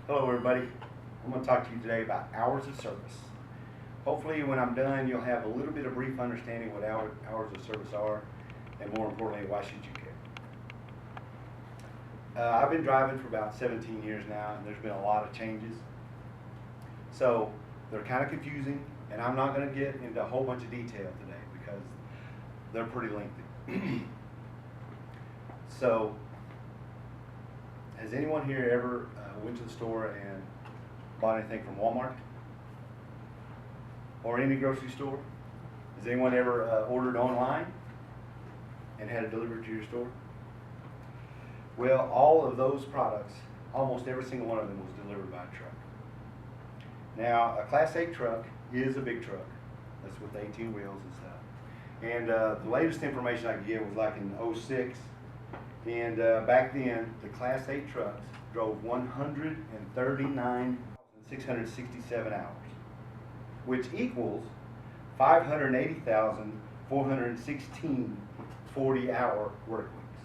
Hello everybody. I'm going to talk to you today about hours of service. Hopefully when I'm done you'll have a little bit of brief understanding what hours of service are, and more importantly, why should you care. I've been driving for about 17 years now, and there's been a lot of changes. So they're kind of confusing, and I'm not going to get into a whole bunch of detail today because they're pretty lengthy. So has anyone here ever went to the store and bought anything from Walmart or any grocery store? Has anyone ever ordered online and had it delivered to your store? Well, all of those products, almost every single one of them was delivered by a truck. Now, a Class 8 truck is a big truck. That's with 18 wheels and stuff. And the latest information I could get was like in '06. And back then, the Class 8 trucks drove 139,667 hours, which equals 580,416 40-hour work weeks.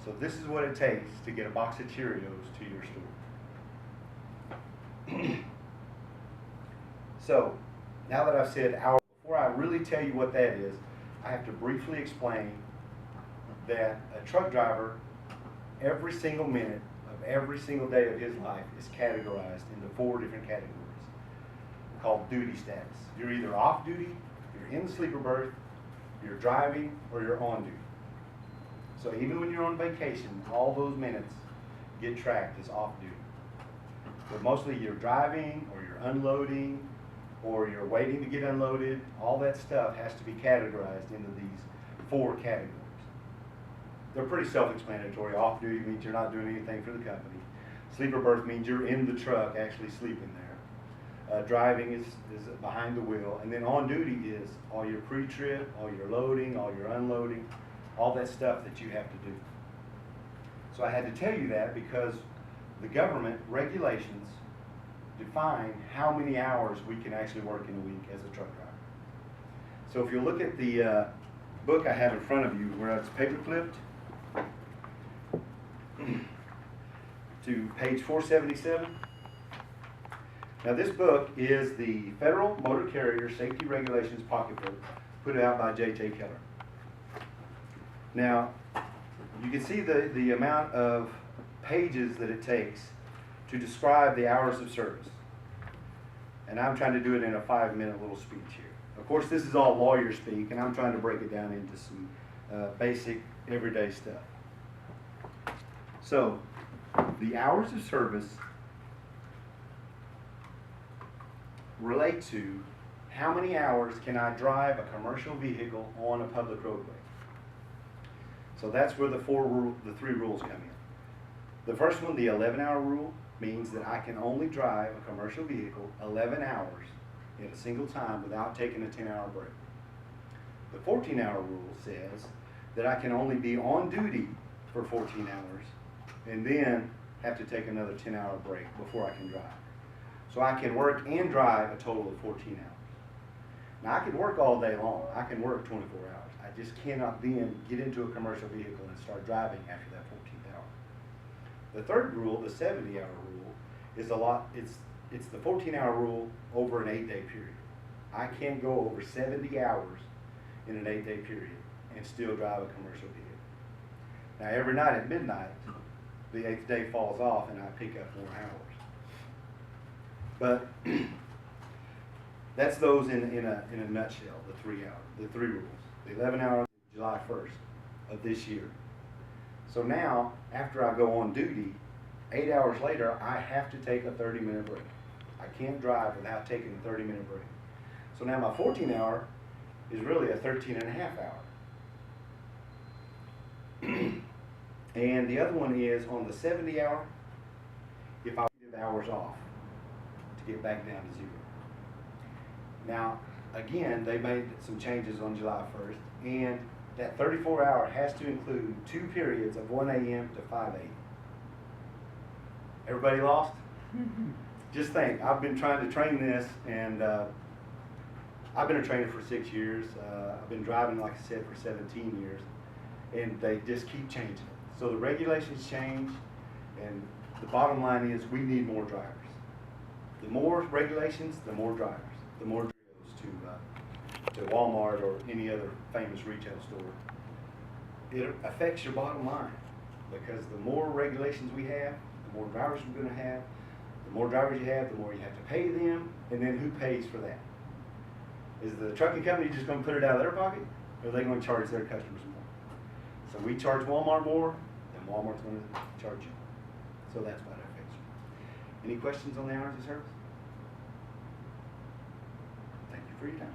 So this is what it takes to get a box of Cheerios to your store. So now that I've said hour, before I really tell you what that is, I have to briefly explain that a truck driver, every single minute of every single day of his life is categorized into 4 different categories called duty status. You're either off duty, you're in the sleeper berth, you're driving, or you're on duty. So even when you're on vacation, all those minutes get tracked as off duty. But mostly you're driving, or you're unloading, or you're waiting to get unloaded. All that stuff has to be categorized into these 4 categories. They're pretty self-explanatory. Off duty means you're not doing anything for the company. Sleeper berth means you're in the truck actually sleeping there. Driving is behind the wheel. And then on duty is all your pre-trip, all your loading, all your unloading, all that stuff that you have to do. So I had to tell you that because the government regulations define how many hours we can actually work in a week as a truck driver. So if you look at the book I have in front of you where it's paper clipped to page 477. Now this book is the Federal Motor Carrier Safety Regulations Pocketbook put out by J.T. Keller. Now you can see the amount of pages that it takes to describe the hours of service. And I'm trying to do it in a 5-minute little speech here. Of course, this is all lawyer speak, and I'm trying to break it down into some basic, everyday stuff. So, the hours of service relate to how many hours can I drive a commercial vehicle on a public roadway. So that's where the 3 rules come in. The first one, the 11-hour rule, means that I can only drive a commercial vehicle 11 hours at a single time without taking a 10-hour break. The 14-hour rule says that I can only be on duty for 14 hours and then have to take another 10-hour break before I can drive. So I can work and drive a total of 14 hours. Now I can work all day long. I can work 24 hours. I just cannot then get into a commercial vehicle and start driving after that 14th hour. The third rule, the 70-hour rule, is it's the 14-hour rule over an 8-day period. I can't go over 70 hours in an 8-day period and still drive a commercial vehicle. Now every night at midnight, the 8th day falls off and I pick up more hours. But that's those in a nutshell, the 3 rules. The 11-hour, July 1st of this year. So now, after I go on duty, 8 hours later, I have to take a 30-minute break. I can't drive without taking a 30-minute break. So now my 14-hour is really a 13.5 hour. And the other one is on the 70-hour, if I give hours off to get back down to 0. Now, again, they made some changes on July 1st, and that 34-hour has to include 2 periods of 1 a.m. to 5 a.m. Everybody lost? Just think, I've been trying to train this, and I've been a trainer for 6 years. I've been driving, like I said, for 17 years, and they just keep changing it. So the regulations change, and the bottom line is we need more drivers. The more regulations, the more drivers. The more goes to Walmart or any other famous retail store. It affects your bottom line because the more regulations we have, the more drivers we're going to have. The more drivers you have, the more you have to pay them, and then who pays for that? Is the trucking company just going to put it out of their pocket, or are they going to charge their customers more? So we charge Walmart more, then Walmart's going to charge you. So that's why that affects you. Any questions on the hours of service? Thank you for your time.